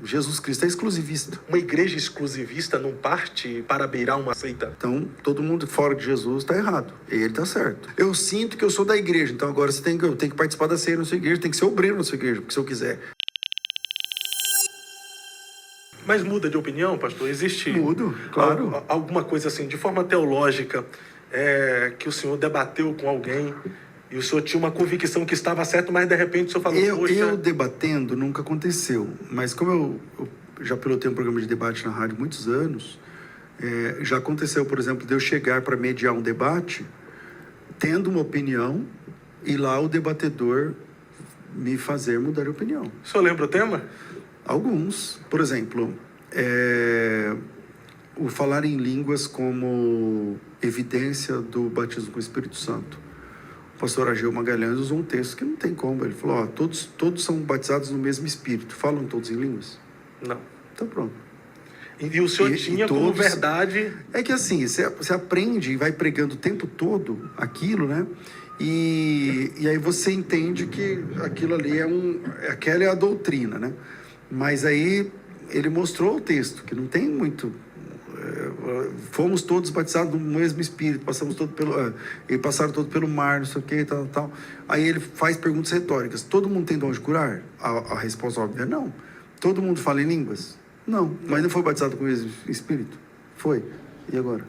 Jesus Cristo é exclusivista. Uma igreja exclusivista não parte para beirar uma seita? Então, todo mundo fora de Jesus está errado. Ele está certo. Eu sinto que eu sou da igreja, então agora eu tenho que participar da ceia na sua igreja, tem que ser obreiro na sua igreja, porque se eu quiser. Mas muda de opinião, pastor? Existe... Mudo, claro. Alguma coisa assim, de forma teológica, que o senhor debateu com alguém e o senhor tinha uma convicção que estava certo, mas de repente o senhor falou, poxa... Eu debatendo nunca aconteceu, mas como eu já pilotei um programa de debate na rádio há muitos anos, já aconteceu, por exemplo, de eu chegar para mediar um debate, tendo uma opinião, e lá o debatedor me fazer mudar de opinião. O senhor lembra o tema? Alguns. Por exemplo, o falar em línguas como evidência do batismo com o Espírito Santo. O pastor Ageu Magalhães usou um texto que não tem como. Ele falou, todos são batizados no mesmo Espírito. Falam todos em línguas? Não. Então pronto. E o senhor tinha como verdade... É que assim, você aprende e vai pregando o tempo todo aquilo, né? E aí você entende que aquilo ali aquela é a doutrina, né? Mas aí ele mostrou o texto, que não tem muito... fomos todos batizados no mesmo Espírito, passaram todos pelo mar, não sei o que, tal. Aí ele faz perguntas retóricas. Todo mundo tem dom de curar? A resposta óbvia é não. Todo mundo fala em línguas? Não. Mas não foi batizado com o mesmo Espírito? Foi. E agora?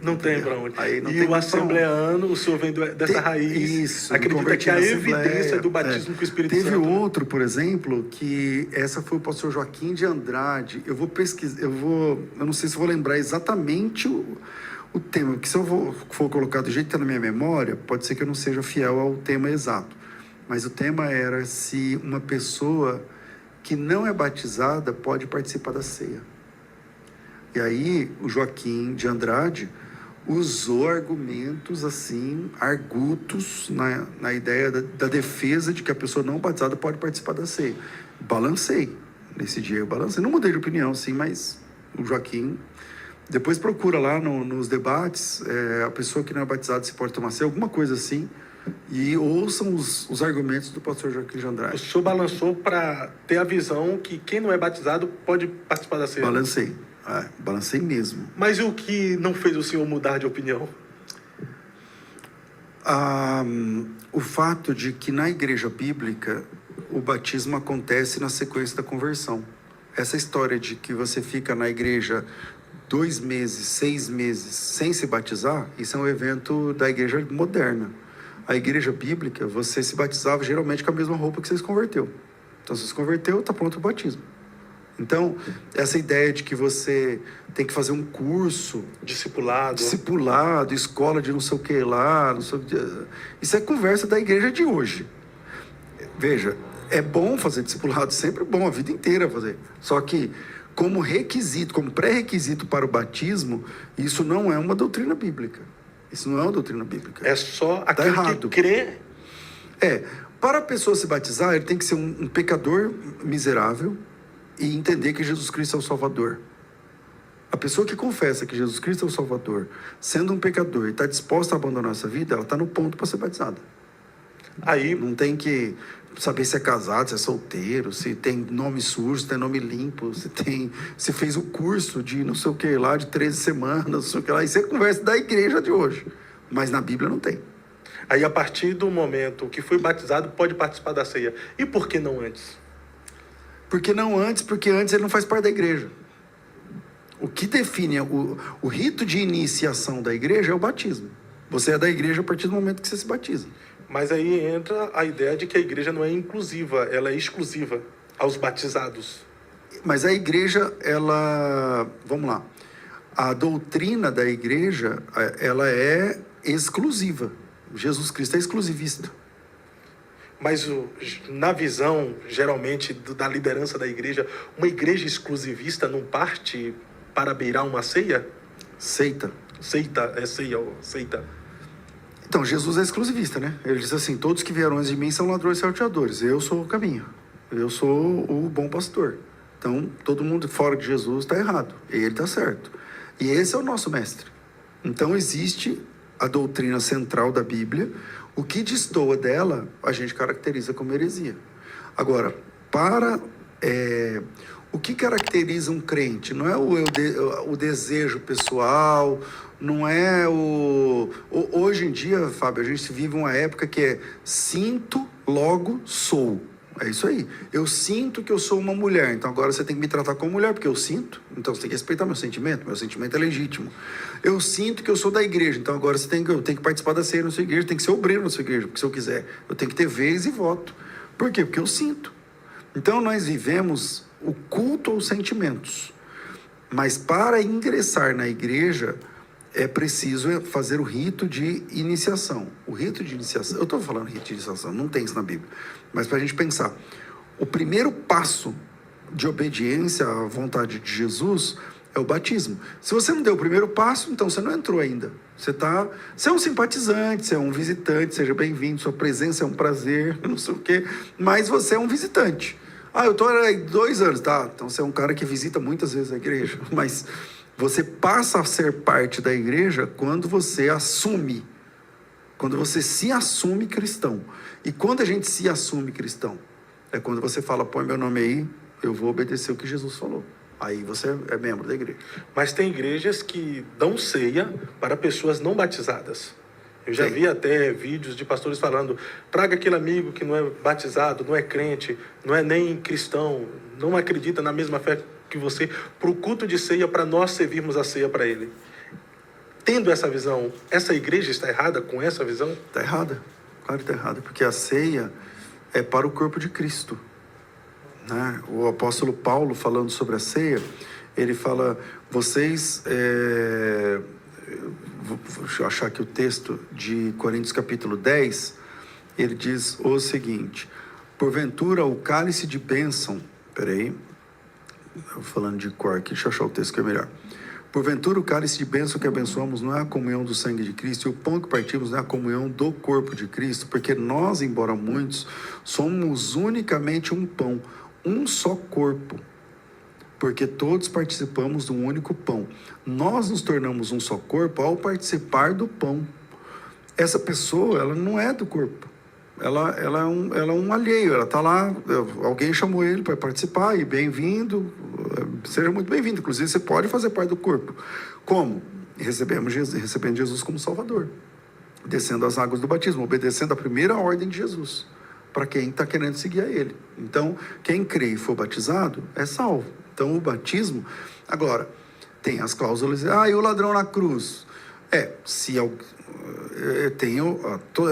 Não tem para onde. E o assembleano, o senhor vem dessa raiz, isso, acredita que a evidência do batismo com o Espírito Santo... Teve outro, por exemplo, que essa foi o pastor Joaquim de Andrade. Eu vou pesquisar, eu não sei se vou lembrar exatamente o tema, porque se eu for colocar do jeito que está na minha memória, pode ser que eu não seja fiel ao tema exato. Mas o tema era se uma pessoa que não é batizada pode participar da ceia. E aí, o Joaquim de Andrade usou argumentos assim, argutos, na ideia da defesa de que a pessoa não batizada pode participar da ceia. Balancei. Nesse dia eu balancei. Não mudei de opinião, sim, mas o Joaquim... Depois procura lá nos debates, a pessoa que não é batizada se pode tomar ceia, alguma coisa assim, e ouçam os argumentos do pastor Joaquim de Andrade. O senhor balançou para ter a visão que quem não é batizado pode participar da ceia? Balancei. Balancei mesmo. Mas e o que não fez o senhor mudar de opinião? O fato de que na igreja bíblica o batismo acontece na sequência da conversão. Essa história de que você fica na igreja 2 meses, 6 meses sem se batizar, isso é um evento da igreja moderna. A igreja bíblica, você se batizava geralmente com a mesma roupa que você se converteu. Então, se se converteu, está pronto o batismo. Então, essa ideia de que você tem que fazer um curso... Discipulado, escola de não sei o que lá... Isso é conversa da igreja de hoje. Veja, é bom fazer discipulado, sempre bom, a vida inteira fazer. Só que, como requisito, como pré-requisito para o batismo, isso não é uma doutrina bíblica. Isso não é uma doutrina bíblica. É só aquele que crê... Para a pessoa se batizar, ele tem que ser um pecador miserável... e entender que Jesus Cristo é o Salvador. A pessoa que confessa que Jesus Cristo é o Salvador, sendo um pecador e está disposta a abandonar essa vida, ela está no ponto para ser batizada. Aí não tem que saber se é casado, se é solteiro, se tem nome sujo, se tem nome limpo, se fez o curso de não sei o que lá, de 13 semanas, não sei o que lá. Isso é conversa da igreja de hoje. Mas na Bíblia não tem. Aí a partir do momento que foi batizado, pode participar da ceia. E por que não antes? Porque antes ele não faz parte da igreja. O que define o rito de iniciação da igreja é o batismo. Você é da igreja a partir do momento que você se batiza. Mas aí entra a ideia de que a igreja não é inclusiva, ela é exclusiva aos batizados. Mas a igreja, vamos lá, a doutrina da igreja, ela é exclusiva. Jesus Cristo é exclusivista. Mas na visão, geralmente, da liderança da igreja, uma igreja exclusivista não parte para beirar uma ceia? Seita. Seita. Então, Jesus é exclusivista, né? Ele diz assim, todos que vieram antes de mim são ladrões e salteadores. Eu sou o caminho. Eu sou o bom pastor. Então, todo mundo fora de Jesus está errado. Ele está certo. E esse é o nosso mestre. Então, existe a doutrina central da Bíblia. O que destoa dela, a gente caracteriza como heresia. Agora, para O que caracteriza um crente? Não é o desejo pessoal, não é Hoje em dia, Fábio, a gente vive uma época que é sinto, logo sou. É isso aí. Eu sinto que eu sou uma mulher, então agora você tem que me tratar como mulher, porque eu sinto, então você tem que respeitar meu sentimento é legítimo. Eu sinto que eu sou da igreja, então agora eu tenho que participar da ceia na sua igreja, tem que ser obreiro na sua igreja, porque se eu quiser, eu tenho que ter vez e voto. Por quê? Porque eu sinto. Então nós vivemos o culto aos sentimentos, mas para ingressar na igreja é preciso fazer o rito de iniciação. O rito de iniciação, eu estou falando rito de iniciação, não tem isso na Bíblia, mas para a gente pensar, o primeiro passo de obediência à vontade de Jesus é o batismo. Se você não deu o primeiro passo, então você não entrou ainda. Você é um simpatizante, você é um visitante, seja bem-vindo, sua presença é um prazer, não sei o quê, mas você é um visitante. Eu estou há 2 anos, tá? Então você é um cara que visita muitas vezes a igreja, mas você passa a ser parte da igreja quando você se assume cristão. E quando a gente se assume cristão, é quando você fala, põe meu nome aí, eu vou obedecer o que Jesus falou. Aí você é membro da igreja. Mas tem igrejas que dão ceia para pessoas não batizadas. Eu já vi até vídeos de pastores falando, traga aquele amigo que não é batizado, não é crente, não é nem cristão, não acredita na mesma fé que você, para o culto de ceia, para nós servirmos a ceia para ele. Tendo essa visão, essa igreja está errada com essa visão? Está errada, claro que está errada, porque a ceia é para o corpo de Cristo. Né? O apóstolo Paulo, falando sobre a ceia, ele fala, deixa eu achar aqui o texto de Coríntios capítulo 10, ele diz o seguinte, porventura o cálice de bênção, falando de cor aqui, deixa eu achar o texto que é melhor. Porventura o cálice de bênção que abençoamos não é a comunhão do sangue de Cristo, e o pão que partimos não é a comunhão do corpo de Cristo, porque nós, embora muitos, somos unicamente um pão, um só corpo, porque todos participamos de um único pão. Nós nos tornamos um só corpo ao participar do pão. Essa pessoa, ela não é do corpo. Ela é um alheio, ela está lá, alguém chamou ele para participar, e bem-vindo, seja muito bem-vindo. Inclusive, você pode fazer parte do corpo. Como? Recebendo Jesus como Salvador, descendo as águas do batismo, obedecendo a primeira ordem de Jesus, para quem está querendo seguir a ele. Então, quem crê e for batizado, é salvo. Então, o batismo... Agora, tem as cláusulas, e o ladrão na cruz.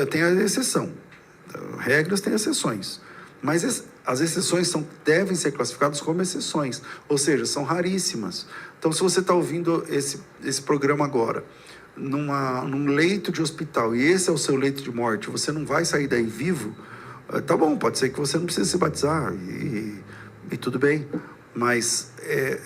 Tem a exceção. Regras têm exceções, mas as exceções devem ser classificadas como exceções, ou seja, são raríssimas. Então, se você está ouvindo esse programa agora, num leito de hospital, e esse é o seu leito de morte, você não vai sair daí vivo, tá bom, pode ser que você não precise se batizar, e tudo bem, mas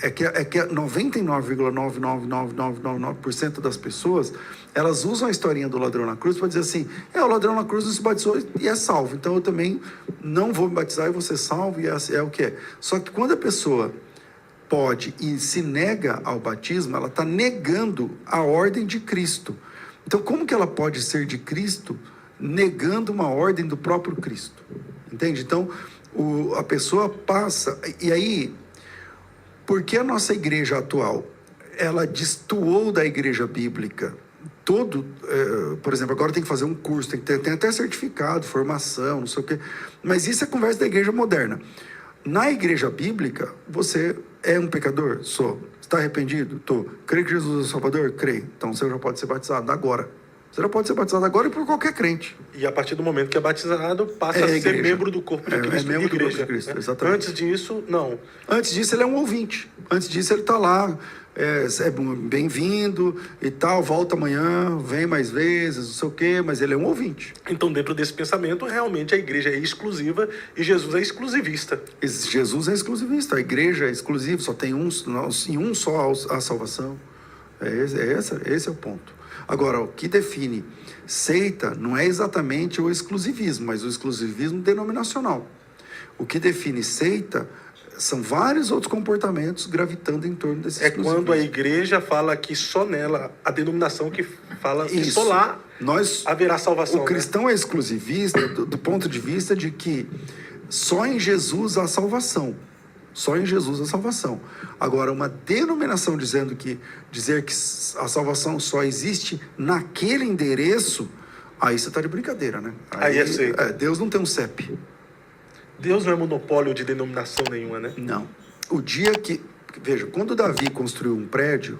é que 99,99999% das pessoas, elas usam a historinha do ladrão na cruz para dizer assim, o ladrão na cruz não se batizou e é salvo, então eu também não vou me batizar e vou ser salvo, e é o que é. Só que quando a pessoa pode e se nega ao batismo, ela está negando a ordem de Cristo. Então, como que ela pode ser de Cristo negando uma ordem do próprio Cristo? Entende? Então, a pessoa passa... E aí, por que a nossa igreja atual, ela destoou da igreja bíblica? Por exemplo, agora tem que fazer um curso, tem até certificado, formação, não sei o quê. Mas isso é conversa da igreja moderna. Na igreja bíblica, você é um pecador? Sou. Está arrependido? Estou. Crê que Jesus é o Salvador? Creio. Então você já pode ser batizado agora. Você já pode ser batizado agora e por qualquer crente. E a partir do momento que é batizado, passa a ser membro do corpo de Cristo. É membro do corpo de Cristo, exatamente. Antes disso, não. Antes disso, ele é um ouvinte. Antes disso, ele está lá, é bem-vindo e tal, volta amanhã, vem mais vezes, não sei o quê, mas ele é um ouvinte. Então, dentro desse pensamento, realmente a igreja é exclusiva e Jesus é exclusivista. Jesus é exclusivista, a igreja é exclusiva, só tem um só a salvação. Esse é o ponto. Agora, o que define seita não é exatamente o exclusivismo, mas o exclusivismo denominacional. O que define seita são vários outros comportamentos gravitando em torno desse exclusivismo. É quando a igreja fala que só nela, a denominação que fala que só lá haverá salvação. O cristão é exclusivista do ponto de vista de que só em Jesus há salvação. Só em Jesus a salvação. Agora, uma denominação dizer que a salvação só existe naquele endereço, aí você está de brincadeira, né? Aí é seita. Deus não tem um CEP. Deus não é monopólio de denominação nenhuma, né? Não. O dia que... Veja, quando Davi construiu um prédio,